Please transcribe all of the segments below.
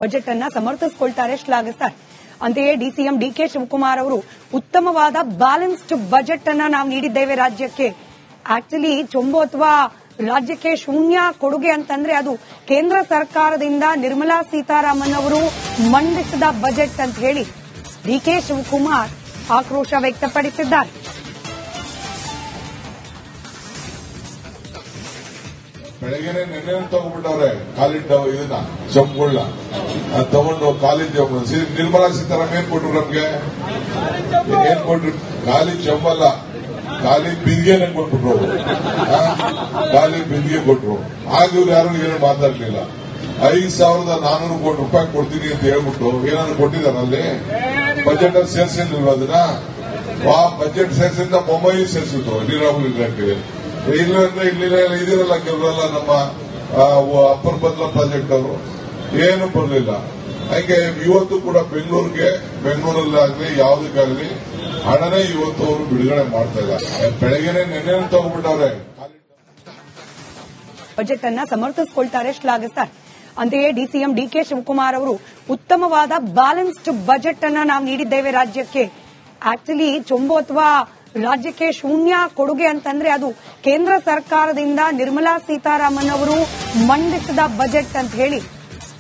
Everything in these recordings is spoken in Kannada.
ಬಜೆಟ್ ಅನ್ನ ಸಮರ್ಥಿಸಿಕೊಳ್ತಾರೆ, ಶ್ಲಾಘಿಸ್ತಾರೆ. ಅಂತೆಯೇ ಡಿಸಿಎಂ ಡಿಕೆ ಶಿವಕುಮಾರ್ ಅವರು ಉತ್ತಮವಾದ ಬ್ಯಾಲೆನ್ಸ್ಡ್ ಬಜೆಟ್ ಅನ್ನ ನಾವು ನೀಡಿದ್ದೇವೆ ರಾಜ್ಯಕ್ಕೆ. ಆಕ್ಚುಲಿ ಚೊಂಬು ಅಥವಾ ರಾಜ್ಯಕ್ಕೆ ಶೂನ್ಯ ಕೊಡುಗೆ ಅಂತಂದ್ರೆ ಅದು ಕೇಂದ್ರ ಸರ್ಕಾರದಿಂದ ನಿರ್ಮಲಾ ಸೀತಾರಾಮನ್ ಅವರು ಮಂಡಿಸಿದ ಬಜೆಟ್ ಅಂತ ಹೇಳಿ ಡಿಕೆ ಶಿವಕುಮಾರ್ ಆಕ್ರೋಶ ವ್ಯಕ್ತಪಡಿಸಿದ್ದಾರೆ. ಬೆಳಗ್ಗೆನೆ ನೆನ್ನೆ ತಗೊಂಡ್ಬಿಟ್ಟವ್ರೆ ಕಾಲಿಟ್ಟ ಇದನ್ನ ಚೊಂಬುಗಳನ್ನ ತಗೊಂಡು ಕಾಲೇಜ್ ನಿರ್ಮಲಾ ಸೀತಾರಾಮನ್ ಏನ್ ಕೊಟ್ರು ನಮ್ಗೆ? ಏನ್ ಕೊಟ್ರು? ಖಾಲಿ ಚೊಂಬಲ್ಲ, ಖಾಲಿ ಬಿಂದಿಗೆನೆ ಕೊಟ್ಬಿಟ್ರು. ಖಾಲಿ ಬಿಂದಿಗೆ ಕೊಟ್ರು. ಆಗ ಇವ್ರು ಯಾರು ಏನು ಮಾತಾಡ್ಲಿಲ್ಲ. 5,400 ಕೋಟಿ ರೂಪಾಯಿ ಕೊಡ್ತೀನಿ ಅಂತ ಹೇಳ್ಬಿಟ್ಟು ಏನಾದ್ರು ಕೊಟ್ಟಿದಾರಲ್ಲಿ? ಬಜೆಟ್ ಅಲ್ಲಿ ಸೇರ್ಸಿಲ್ವ ಅದನ್ನ? ಆ ಬಜೆಟ್ ಸೇರ್ಸಿಂದ ಬೊಮ್ಮಾಯಿ ಸೇರ್ಸಿದ್ರು ನೀರಾವರಿ ಇಲಾಖೆಗೆ. ಇಲ್ಲಂದ್ರೆ ಇದಿರಲ್ಲ ಕೆಲವರೆಲ್ಲ ನಮ್ಮ ಅಪ್ಪರ್ ಬದ್ಲ ಪ್ರಾಜೆಕ್ಟ್ ಅವರು ಏನು ಬರಲಿಲ್ಲ. ಹಾಗೆ ಇವತ್ತು ಕೂಡ ಬೆಂಗಳೂರಲ್ಲಾಗಲಿ ಯಾವುದಕ್ಕಾಗಲಿ ಹಣನೇ ಇವತ್ತು ಅವರು ಬಿಡುಗಡೆ ಮಾಡ್ತಾ ಇಲ್ಲ. ಬೆಳಗ್ಗೆನೆ ನೆನ್ನೆ ತಗೊಂಡ್ಬಿಟ್ಟವ್ರೆ. ಬಜೆಟ್ ಅನ್ನ ಸಮರ್ಥಿಸಿಕೊಳ್ತಾರೆ, ಶ್ಲಾಘಿಸ್ತಾರೆ. ಅಂತೆಯೇ ಡಿಸಿಎಂ ಡಿಕೆ ಶಿವಕುಮಾರ್ ಅವರು ಉತ್ತಮವಾದ ಬ್ಯಾಲೆನ್ಸ್ಡ್ ಬಜೆಟ್ ಅನ್ನ ನಾವು ನೀಡಿದ್ದೇವೆ ರಾಜ್ಯಕ್ಕೆ. ಆಕ್ಚುಲಿ ಚೊಂಬು ಅಥವಾ ರಾಜ್ಯಕ್ಕೆ ಶೂನ್ಯ ಕೊಡುಗೆ ಅಂತಂದ್ರೆ ಅದು ಕೇಂದ್ರ ಸರ್ಕಾರದಿಂದ ನಿರ್ಮಲಾ ಸೀತಾರಾಮನ್ ಅವರು ಮಂಡಿಸಿದ ಬಜೆಟ್ ಅಂತ ಹೇಳಿ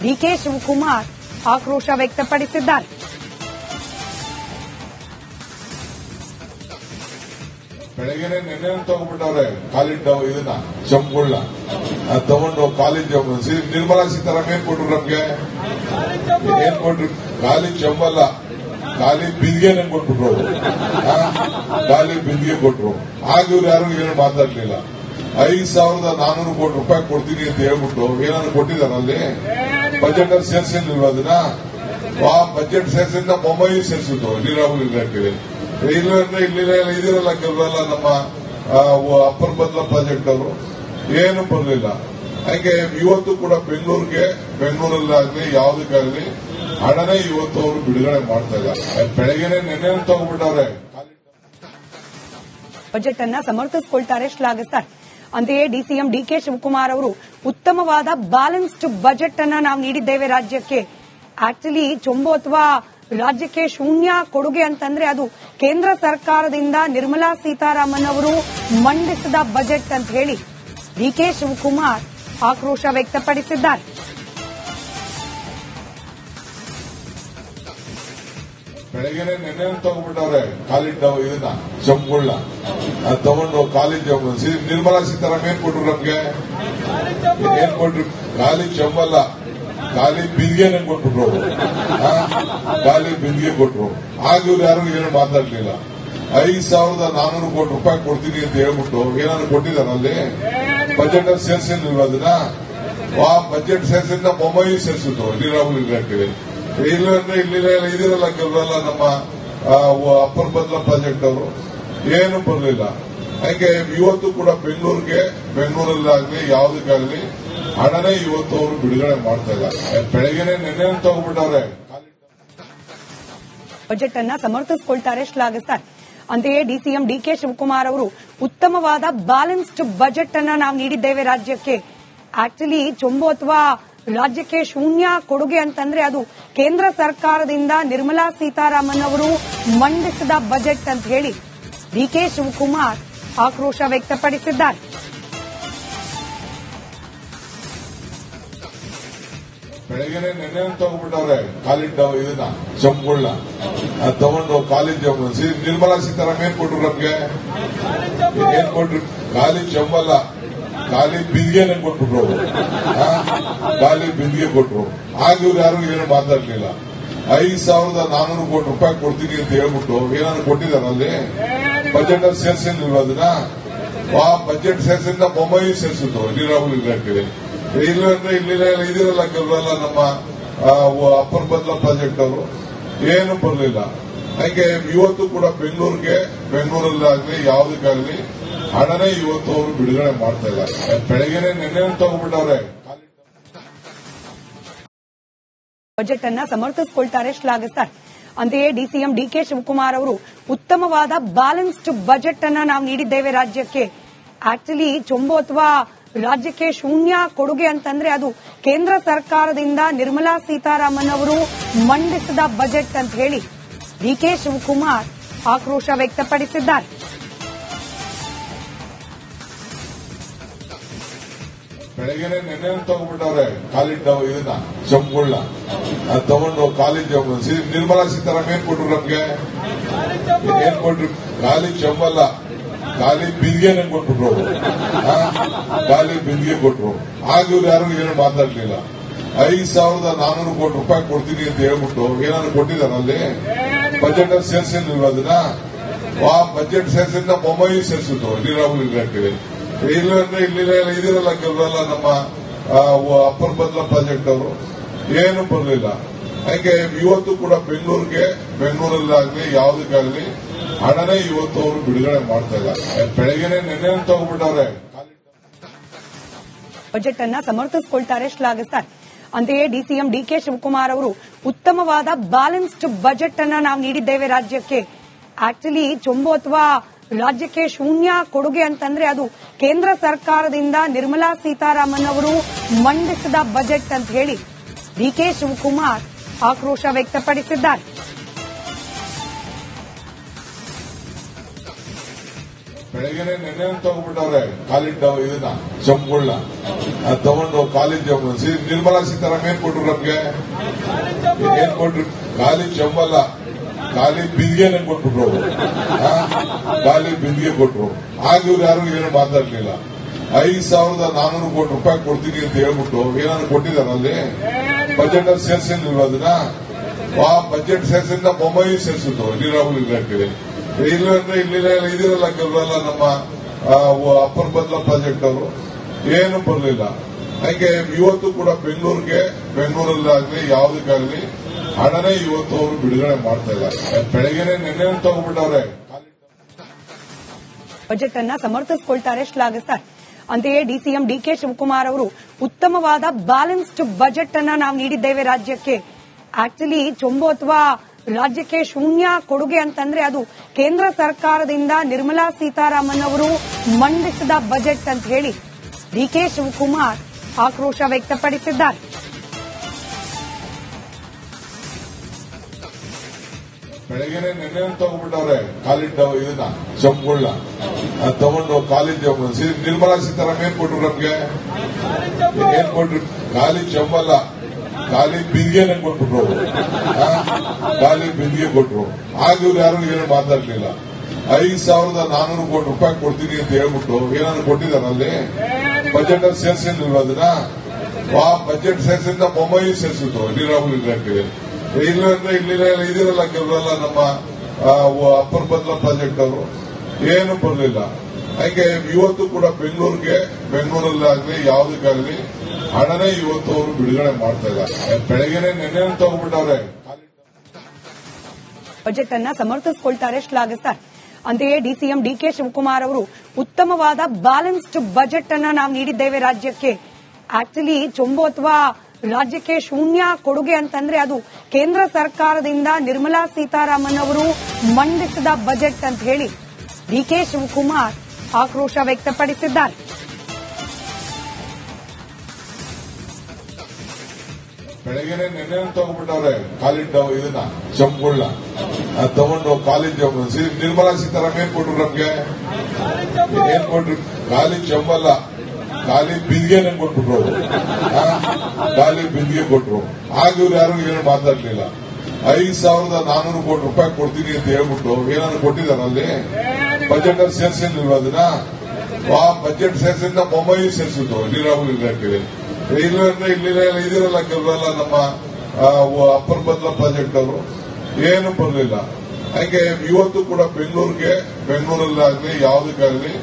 ಡಿಕೆ ಶಿವಕುಮಾರ್ ಆಕ್ರೋಶ ವ್ಯಕ್ತಪಡಿಸಿದ್ದಾರೆ. ಬೆಳಗ್ಗೆನೆ ನೆನ್ನೆ ತಗೊಂಡ್ಬಿಟ್ಟವ್ರೆ ಕಾಲಿಟ್ಟ ಇದನ್ನ ಚೊಂಬುಗಳನ್ನ ತಗೊಂಡು ಕಾಲೇಜ್ ನಿರ್ಮಲಾ ಸೀತಾರಾಮನ್ ಏನ್ ಕೊಟ್ರು ನಮ್ಗೆ? ಏನ್ ಕೊಟ್ರು? ಖಾಲಿ ಚೊಂಬಲ್ಲ, ಖಾಲಿ ಬಿಂದಿಗೆನೆ ಕೊಟ್ಬಿಟ್ರು. ಖಾಲಿ ಬಿಂದಿಗೆ ಕೊಟ್ರು. ಆಗ ಇವ್ರು ಯಾರು ಏನು ಮಾತಾಡ್ಲಿಲ್ಲ. 5,400 ಕೋಟಿ ರೂಪಾಯಿ ಕೊಡ್ತೀನಿ ಅಂತ ಹೇಳ್ಬಿಟ್ಟು ಏನಾದ್ರು ಕೊಟ್ಟಿದಾರಲ್ಲಿ? ಬಜೆಟ್ ಅಲ್ಲಿ ಸೇರ್ಸಿಲ್ವ ಅದನ್ನ? ಆ ಬಜೆಟ್ ಸೇರ್ಸಿಂದ ಬೊಮ್ಮಾಯಿ ಸೇರ್ಸಿದ್ರು ನೀರಾವರಿ ಇಲಾಖೆಗೆ. ಇಲ್ಲಂದ್ರೆ ಇದಿರಲ್ಲ ಕೆಲವರೆಲ್ಲ ನಮ್ಮ ಅಪ್ಪರ್ ಬದ್ಲ ಪ್ರಾಜೆಕ್ಟ್ ಅವರು ಏನು ಬರಲಿಲ್ಲ. ಹಾಗೆ ಇವತ್ತು ಕೂಡ ಬೆಂಗಳೂರಲ್ಲಾಗಲಿ ಯಾವುದಕ್ಕಾಗಲಿ ಹಣನೇ ಇವತ್ತು ಅವರು ಬಿಡುಗಡೆ ಮಾಡ್ತಾ ಇಲ್ಲ. ಬೆಳಗ್ಗೆನೆ ನೆನ್ನೆ ತಗೊಂಡ್ಬಿಟ್ಟವ್ರೆ. ಬಜೆಟ್ ಅನ್ನ ಸಮರ್ಥಿಸಿಕೊಳ್ತಾರೆ, ಶ್ಲಾಘಿಸ್ತಾರೆ. ಅಂತೆಯೇ ಡಿಸಿಎಂ ಡಿಕೆ ಶಿವಕುಮಾರ್ ಅವರು ಉತ್ತಮವಾದ ಬ್ಯಾಲೆನ್ಸ್ಡ್ ಬಜೆಟ್ ಅನ್ನ ನಾವು ನೀಡಿದ್ದೇವೆ ರಾಜ್ಯಕ್ಕೆ. ಆಕ್ಚುಲಿ ಚೊಂಬು ಅಥವಾ ರಾಜ್ಯಕ್ಕೆ ಶೂನ್ಯ ಕೊಡುಗೆ ಅಂತಂದ್ರೆ ಅದು ಕೇಂದ್ರ ಸರ್ಕಾರದಿಂದ ನಿರ್ಮಲಾ ಸೀತಾರಾಮನ್ ಅವರು ಮಂಡಿಸಿದ ಬಜೆಟ್ ಅಂತ ಹೇಳಿ ಡಿಕೆ ಶಿವಕುಮಾರ್ ಆಕ್ರೋಶ ವ್ಯಕ್ತಪಡಿಸಿದ್ದಾರೆ. ಬೆಳಗ್ಗೆನೆ ನೆನ್ನೆ ತಗೊಂಡ್ಬಿಟ್ಟವ್ರೆ ಕಾಲಿಟ್ಟ ಇದನ್ನ ಚೊಂಬುಗಳನ್ನ ತಗೊಂಡು ಕಾಲೇಜ್ ನಿರ್ಮಲಾ ಸೀತಾರಾಮನ್ ಏನ್ ಕೊಟ್ರು ನಮ್ಗೆ? ಏನ್ ಕೊಟ್ರು? ಖಾಲಿ ಚೊಂಬಲ್ಲ, ಖಾಲಿ ಬಿಂದಿಗೆನೆ ಕೊಟ್ಬಿಟ್ರು. ಖಾಲಿ ಬಿಂದಿಗೆ ಕೊಟ್ರು. ಆಗ ಇವ್ರು ಯಾರು ಏನು ಮಾತಾಡ್ಲಿಲ್ಲ. 5,400 ಕೋಟಿ ರೂಪಾಯಿ ಕೊಡ್ತೀನಿ ಅಂತ ಹೇಳ್ಬಿಟ್ಟು ಏನಾದ್ರು ಕೊಟ್ಟಿದಾರಲ್ಲಿ? ಬಜೆಟ್ ಅಲ್ಲಿ ಸೇರ್ಸಿಲ್ವ ಅದನ್ನ? ಆ ಬಜೆಟ್ ಸೇರ್ಸಿಂದ ಬೊಮ್ಮಾಯಿ ಸೇರ್ಸಿದ್ರು ನೀರಾವರಿ ಇಲಾಖೆಗೆ. ಇಲ್ಲಂದ್ರೆ ಇದಿರಲ್ಲ ಕೆಲವರೆಲ್ಲ ನಮ್ಮ ಅಪ್ಪರ್ ಬದ್ಲ ಪ್ರಾಜೆಕ್ಟ್ ಅವರು ಏನು ಬರಲಿಲ್ಲ. ಹಾಗೆ ಇವತ್ತು ಕೂಡ ಬೆಂಗಳೂರಲ್ಲಾಗಲಿ ಯಾವುದಕ್ಕಾಗಲಿ ಹಣನೇ ಇವತ್ತು ಅವರು ಬಿಡುಗಡೆ ಮಾಡ್ತಾ ಇಲ್ಲ. ಬೆಳಗ್ಗೆನೆ ನೆನ್ನೆ ತಗೊಂಡ್ಬಿಟ್ಟವ್ರೆ. ಬಜೆಟ್ ಅನ್ನ ಸಮರ್ಥಿಸಿಕೊಳ್ತಾರೆ, ಶ್ಲಾಘಿಸ್ತಾರೆ. ಅಂತೆಯೇ ಡಿಸಿಎಂ ಡಿಕೆ ಶಿವಕುಮಾರ್ ಅವರು ಉತ್ತಮವಾದ ಬ್ಯಾಲೆನ್ಸ್ಡ್ ಬಜೆಟ್ ಅನ್ನ ನಾವು ನೀಡಿದ್ದೇವೆ ರಾಜ್ಯಕ್ಕೆ. ಆಕ್ಚುಲಿ ಚೊಂಬು ಅಥವಾ ರಾಜ್ಯಕ್ಕೆ ಶೂನ್ಯ ಕೊಡುಗೆ ಅಂತಂದ್ರೆ ಅದು ಕೇಂದ್ರ ಸರ್ಕಾರದಿಂದ ನಿರ್ಮಲಾ ಸೀತಾರಾಮನ್ ಅವರು ಮಂಡಿಸಿದ ಬಜೆಟ್ ಅಂತ ಹೇಳಿ ಡಿಕೆ ಶಿವಕುಮಾರ್ ಆಕ್ರೋಶ ವ್ಯಕ್ತಪಡಿಸಿದ್ದಾರೆ. ಬೆಳಗ್ಗೆನೆ ನೆನ್ನೆ ತಗೊಂಡ್ಬಿಟ್ಟವ್ರೆ ಕಾಲಿಟ್ಟ ಇದನ್ನ ಚೊಂಬುಗಳನ್ನ ತಗೊಂಡು ಕಾಲೇಜ್ ನಿರ್ಮಲಾ ಸೀತಾರಾಮನ್ ಏನ್ ಕೊಟ್ರು ನಮ್ಗೆ? ಏನ್ ಕೊಟ್ರು? ಖಾಲಿ ಚೊಂಬಲ್ಲ, ಖಾಲಿ ಬಿಂದಿಗೆನೆ ಕೊಟ್ಬಿಟ್ರು. ಖಾಲಿ ಬಿಂದಿಗೆ ಕೊಟ್ರು. ಆಗ ಇವ್ರು ಯಾರು ಏನು ಮಾತಾಡ್ಲಿಲ್ಲ. 5,400 ಕೋಟಿ ರೂಪಾಯಿ ಕೊಡ್ತೀನಿ ಅಂತ ಹೇಳ್ಬಿಟ್ಟು ಏನಾದ್ರು ಕೊಟ್ಟಿದಾರಲ್ಲಿ? ಬಜೆಟ್ ಅಲ್ಲಿ ಸೇರ್ಸಿಲ್ವ ಅದನ್ನ? ಆ ಬಜೆಟ್ ಸೇರ್ಸಿಂದ ಬೊಮ್ಮಾಯಿ ಸೇರ್ಸಿದ್ರು ನೀರಾವರಿ ಇಲಾಖೆಗೆ. ಇಲ್ಲಂದ್ರೆ ಇದಿರಲ್ಲ ಕೆಲವರೆಲ್ಲ ನಮ್ಮ ಅಪ್ಪರ್ ಬದ್ಲ ಪ್ರಾಜೆಕ್ಟ್ ಅವರು ಏನು ಬರಲಿಲ್ಲ. ಹಾಗೆ ಇವತ್ತು ಕೂಡ ಬೆಂಗಳೂರಲ್ಲಾಗಲಿ ಯಾವುದಕ್ಕಾಗಲಿ ಹಣನೇ ಇವತ್ತು ಅವರು ಬಿಡುಗಡೆ ಮಾಡ್ತಾ ಇಲ್ಲ. ಬೆಳಗ್ಗೆನೆ ನೆನ್ನೆ ತಗೊಂಡ್ಬಿಟ್ಟವ್ರೆ. ಬಜೆಟ್ ಅನ್ನ ಸಮರ್ಥಿಸಿಕೊಳ್ತಾರೆ, ಶ್ಲಾಘಿಸ್ತಾರೆ. ಅಂತೆಯೇ ಡಿಸಿಎಂ ಡಿಕೆ ಶಿವಕುಮಾರ್ ಅವರು ಉತ್ತಮವಾದ ಬ್ಯಾಲೆನ್ಸ್ಡ್ ಬಜೆಟ್ ಅನ್ನ ನಾವು ನೀಡಿದ್ದೇವೆ ರಾಜ್ಯಕ್ಕೆ. ಆಕ್ಚುಲಿ ಚೊಂಬು ಅಥವಾ ರಾಜ್ಯಕ್ಕೆ ಶೂನ್ಯ ಕೊಡುಗೆ ಅಂತಂದ್ರೆ ಅದು ಕೇಂದ್ರ ಸರ್ಕಾರದಿಂದ ನಿರ್ಮಲಾ ಸೀತಾರಾಮನ್ ಅವರು ಮಂಡಿಸಿದ ಬಜೆಟ್ ಅಂತ ಹೇಳಿ ಡಿಕೆ ಶಿವಕುಮಾರ್ ಆಕ್ರೋಶ ವ್ಯಕ್ತಪಡಿಸಿದ್ದಾರೆ. ಬೆಳಗ್ಗೆನೆ ನೆನ್ನೆ ತಗೊಂಡ್ಬಿಟ್ಟವ್ರೆ ಕಾಲಿದ್ದ ಇದನ್ನ ಚಂಬುಳ್ಳ ತಗೊಂಡು ಕಾಲೇಜ್ ನಿರ್ಮಲಾ ಸೀತಾರಾಮನ್ ಏನ್ ಕೊಟ್ರು ನಮ್ಗೆ? ಏನ್ ಕೊಟ್ರು? ಖಾಲಿ ಚಂಬಲ್ಲ, ಖಾಲಿ ಬಿಂದಿಗೆನೆ ಕೊಟ್ಬಿಟ್ರು. ಖಾಲಿ ಬಿಂದಿಗೆ ಕೊಟ್ರು. ಆಗ ಇವ್ರು ಯಾರು ಏನು ಮಾತಾಡ್ಲಿಲ್ಲ. 5,400 ಕೋಟಿ ರೂಪಾಯಿ ಕೊಡ್ತೀನಿ ಅಂತ ಹೇಳ್ಬಿಟ್ಟು ಏನಾದ್ರು ಕೊಟ್ಟಿದಾರ ಅಲ್ಲಿ? ಬಜೆಟ್ ಅಲ್ಲಿ ಸೇರ್ಸಿಲ್ವ ಅದನ್ನ? ಆ ಬಜೆಟ್ ಸೇರ್ಸಿಂದ ಬೊಮ್ಮಾಯಿ ಸೇರ್ಸಿದ್ರು ನೀರಾವರಿ ಇಲಾಖೆಗೆ. ಇಲ್ಲಂದ್ರೆ ಇದಿರಲ್ಲ ಕೆಲವರೆಲ್ಲ ನಮ್ಮ ಅಪ್ಪರ್ ಬದಲ ಪ್ರಾಜೆಕ್ಟ್ ಅವರು ಏನು ಬರಲಿಲ್ಲ. ಹಾಗೆ ಇವತ್ತು ಕೂಡ ಬೆಂಗಳೂರಲ್ಲಾಗಲಿ ಯಾವುದಕ್ಕಾಗಲಿ ಹಣನೇ ಇವತ್ತು ಅವರು ಬಿಡುಗಡೆ ಮಾಡ್ತಾ ಇಲ್ಲ. ಬೆಳಗ್ಗೆನೆ ನೆನ್ನೆ ತಗೊಂಡ್ಬಿಟ್ಟವ್ರೆ. ಬಜೆಟ್ ಅನ್ನ ಸಮರ್ಥಿಸಿಕೊಳ್ತಾರೆ, ಶ್ಲಾಘಿಸ್ತಾರೆ. ಅಂತೆಯೇ ಡಿಸಿಎಂ ಡಿಕೆ ಶಿವಕುಮಾರ್ ಅವರು ಉತ್ತಮವಾದ ಬ್ಯಾಲೆನ್ಸ್ಡ್ ಬಜೆಟ್ ಅನ್ನ ನಾವು ನೀಡಿದ್ದೇವೆ ರಾಜ್ಯಕ್ಕೆ. ಆಕ್ಚುಲಿ ಚೊಂಬು ಅಥವಾ ರಾಜ್ಯಕ್ಕೆ ಶೂನ್ಯ ಕೊಡುಗೆ ಅಂತಂದ್ರೆ ಅದು ಕೇಂದ್ರ ಸರ್ಕಾರದಿಂದ ನಿರ್ಮಲಾ ಸೀತಾರಾಮನ್ ಅವರು ಮಂಡಿಸಿದ ಬಜೆಟ್ ಅಂತ ಹೇಳಿ ಡಿಕೆ ಶಿವಕುಮಾರ್ ಆಕ್ರೋಶ ವ್ಯಕ್ತಪಡಿಸಿದ್ದಾರೆ. ಬೆಳಗ್ಗೆನೆ ನೆನ್ನೆ ತಗೊಂಡ್ಬಿಟ್ಟವ್ರೆ ಕಾಲಿದ್ದ ಇದನ್ನ ಚಂಬುಳ್ಳ ತಗೊಂಡು ಕಾಲೇಜ್ ನಿರ್ಮಲಾ ಸೀತಾರಾಮನ್ ಏನ್ ಕೊಟ್ರು ನಮ್ಗೆ? ಏನ್ ಕೊಟ್ರು? ಖಾಲಿ ಚಂಬಲ್ಲ, ಖಾಲಿ ಬಿಂದಿಗೆನೆ ಕೊಟ್ಬಿಟ್ರು. ಖಾಲಿ ಬಿಂದಿಗೆ ಕೊಟ್ರು. ಆಗ ಇವ್ರು ಯಾರು ಏನು ಮಾತಾಡ್ಲಿಲ್ಲ. 5,400 ಕೋಟಿ ರೂಪಾಯಿ ಕೊಡ್ತೀನಿ ಅಂತ ಹೇಳ್ಬಿಟ್ಟು ಏನಾದ್ರು ಕೊಟ್ಟಿದಾರ ಅಲ್ಲಿ? ಬಜೆಟ್ ಅಲ್ಲಿ ಸೇರ್ಸಿಲ್ವ ಅದನ್ನ? ಆ ಬಜೆಟ್ ಸೇರ್ಸಿಂದ ಬೊಮ್ಮಾಯಿ ಸೇರ್ಸಿದ್ರು ನೀರಾವರಿ ಇಲಾಖೆಗೆ. ಇಲ್ಲಂದ್ರೆ ಇದಿರಲ್ಲ ಕೆಲವರೆಲ್ಲ ನಮ್ಮ ಅಪ್ಪರ್ ಬದಲ ಪ್ರಾಜೆಕ್ಟ್ ಅವರು ಏನು ಬರಲಿಲ್ಲ. ಹಾಗೆ ಇವತ್ತು ಕೂಡ ಬೆಂಗಳೂರಲ್ಲಾಗಲಿ ಯಾವುದಕ್ಕಾಗಲಿ ಹಣನೇ ಇವತ್ತು ಅವರು ಬಿಡುಗಡೆ ಮಾಡ್ತಾ ಇಲ್ಲ. ಬೆಳಗ್ಗೆನೆ ನೆನ್ನೆ ತಗೊಂಡ್ಬಿಟ್ಟವ್ರೆ. ಬಜೆಟ್ ಅನ್ನ ಸಮರ್ಥಿಸಿಕೊಳ್ತಾರೆ, ಶ್ಲಾಘಿಸ್ತಾರೆ. ಅಂತೆಯೇ ಡಿಸಿಎಂ ಡಿಕೆ ಶಿವಕುಮಾರ್ ಅವರು ಉತ್ತಮವಾದ ಬ್ಯಾಲೆನ್ಸ್ಡ್ ಬಜೆಟ್ ಅನ್ನ ನಾವು ನೀಡಿದ್ದೇವೆ ರಾಜ್ಯಕ್ಕೆ. ಆಕ್ಚುಲಿ ಚೊಂಬು ಅಥವಾ ರಾಜ್ಯಕ್ಕೆ ಶೂನ್ಯ ಕೊಡುಗೆ ಅಂತಂದ್ರೆ ಅದು ಕೇಂದ್ರ ಸರ್ಕಾರದಿಂದ ನಿರ್ಮಲಾ ಸೀತಾರಾಮನ್ ಅವರು ಮಂಡಿಸಿದ ಬಜೆಟ್ ಅಂತ ಹೇಳಿ ಡಿಕೆ ಶಿವಕುಮಾರ್ ಆಕ್ರೋಶ ವ್ಯಕ್ತಪಡಿಸಿದ್ದಾರೆ. ಬೆಳಗ್ಗೆನೆ ನೆನ್ನೆ ತಗೊಂಡ್ಬಿಟ್ಟವ್ರೆ ಕಾಲಿದ್ದ ಇದನ್ನ ಚಂಬುಳ್ಳ ತಗೊಂಡು ಕಾಲೇಜ್ ನಿರ್ಮಲಾ ಸೀತಾರಾಮನ್ ಏನ್ ಕೊಟ್ರು ನಮ್ಗೆ? ಏನ್ ಕೊಟ್ರು? ಖಾಲಿ ಚಂಬಲ್ಲ, ಖಾಲಿ ಬಿಂದಿಗೆನೆ ಕೊಟ್ಬಿಟ್ರು. ಖಾಲಿ ಬಿಂದಿಗೆ ಕೊಟ್ರು. ಆಗ ಇವ್ರು ಯಾರು ಏನು ಮಾತಾಡ್ಲಿಲ್ಲ. 5,400 ಕೋಟಿ ರೂಪಾಯಿ ಕೊಡ್ತೀನಿ ಅಂತ ಹೇಳ್ಬಿಟ್ಟು ಏನಾದ್ರು ಕೊಟ್ಟಿದಾರ ಅಲ್ಲಿ? ಬಜೆಟ್ ಅಲ್ಲಿ ಸೇರ್ಸಿಲ್ವ ಅದನ್ನ? ಆ ಬಜೆಟ್ ಸೇರ್ಸಿಂದ ಬೊಮ್ಮಾಯಿ ಸೇರ್ಸಿದ್ರು ನೀರಾವರಿ ಇಲಾಖೆಗೆ. ಇಲ್ಲಂದ್ರೆ ಇದಿರಲ್ಲ ಕೆಲವರೆಲ್ಲ ನಮ್ಮ ಅಪ್ಪರ್ ಬದಲ ಪ್ರಾಜೆಕ್ಟ್ ಅವರು ಏನು ಬರಲಿಲ್ಲ. ಹಾಗೆ ಇವತ್ತು ಕೂಡ ಬೆಂಗಳೂರಲ್ಲಾಗಲಿ ಯಾವುದಕ್ಕಾಗಲಿ ಹಣನೇ ಇವತ್ತು ಅವರು ಬಿಡುಗಡೆ ಮಾಡ್ತಾ ಇಲ್ಲ. ಬೆಳಗ್ಗೆನೆ ನೆನ್ನೆ ತಗೊಂಡ್ಬಿಟ್ಟವ್ರೆ. ಬಜೆಟ್ ಅನ್ನ ಸಮರ್ಥಿಸಿಕೊಳ್ತಾರೆ, ಶ್ಲಾಘಿಸ್ತಾರೆ. ಅಂತೆಯೇ ಡಿಸಿಎಂ ಡಿಕೆ ಶಿವಕುಮಾರ್ ಅವರು ಉತ್ತಮವಾದ ಬ್ಯಾಲೆನ್ಸ್ಡ್ ಬಜೆಟ್ ಅನ್ನ ನಾವು ನೀಡಿದ್ದೇವೆ ರಾಜ್ಯಕ್ಕೆ. ಆಕ್ಚುಲಿ ಚೊಂಬು ಅಥವಾ ರಾಜ್ಯಕ್ಕೆ ಶೂನ್ಯ ಕೊಡುಗೆ ಅಂತಂದ್ರೆ ಅದು ಕೇಂದ್ರ ಸರ್ಕಾರದಿಂದ ನಿರ್ಮಲಾ ಸೀತಾರಾಮನ್ ಅವರು ಮಂಡಿಸಿದ ಬಜೆಟ್ ಅಂತ ಹೇಳಿ ಡಿಕೆ ಶಿವಕುಮಾರ್ ಆಕ್ರೋಶ ವ್ಯಕ್ತಪಡಿಸಿದ್ದಾರೆ. ಬೆಳಗ್ಗೆನೆ ನೆನ್ನೆ ತಗೊಂಡ್ಬಿಟ್ಟವ್ರೆ ಕಾಲಿದ್ದ ಇದನ್ನ ಚಂಬುಳ್ಳ ತಗೊಂಡು ಕಾಲೇಜ್ ನಿರ್ಮಲಾ ಸೀತಾರಾಮನ್ ಏನ್ ಕೊಟ್ರು ನಮ್ಗೆ? ಏನ್ ಕೊಟ್ರು? ಖಾಲಿ ಚಂಬಲ್ಲ, ಖಾಲಿ ಬಿಂದಿಗೆನೆ ಕೊಟ್ಬಿಟ್ರು. ಖಾಲಿ ಬಿಂದಿಗೆ ಕೊಟ್ರು. ಆಗ ಇವ್ರು ಯಾರು ಏನು ಮಾತಾಡ್ಲಿಲ್ಲ. 5,400 ಕೋಟಿ ರೂಪಾಯಿ ಕೊಡ್ತೀನಿ ಅಂತ ಹೇಳ್ಬಿಟ್ಟು ಏನಾದ್ರು ಕೊಟ್ಟಿದಾರ ಅಲ್ಲಿ? ಬಜೆಟ್ ಅಲ್ಲಿ ಸೇರ್ಸಿಲ್ವ ಅದನ್ನ? ಆ ಬಜೆಟ್ ಸೇರ್ಸಿಂದ ಬೊಮ್ಮಾಯಿ ಸೇರ್ಸಿದ್ರು ನೀರಾವರಿ ಇಲಾಖೆಗೆ. ಇಲ್ಲಂದ್ರೆ ಇದಿರಲ್ಲ ಕೆಲವರೆಲ್ಲ ನಮ್ಮ ಅಪ್ಪರ್ ಬದಲ ಪ್ರಾಜೆಕ್ಟ್ ಅವರು ಏನು ಬರಲಿಲ್ಲ. ಹಾಗೆ ಇವತ್ತು ಕೂಡ ಬೆಂಗಳೂರಲ್ಲಾಗಲಿ ಯಾವುದಕ್ಕಾಗಲಿ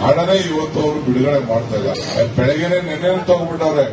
ಹಣನೇ ಇವತ್ತು ಅವರು ಬಿಡುಗಡೆ ಮಾಡ್ತಾ ಇಲ್ಲ. ಬೆಳಗ್ಗೆನೆ ನೆನ್ನೆ ತಗೊಂಡ್ಬಿಟ್ಟವ್ರೆ.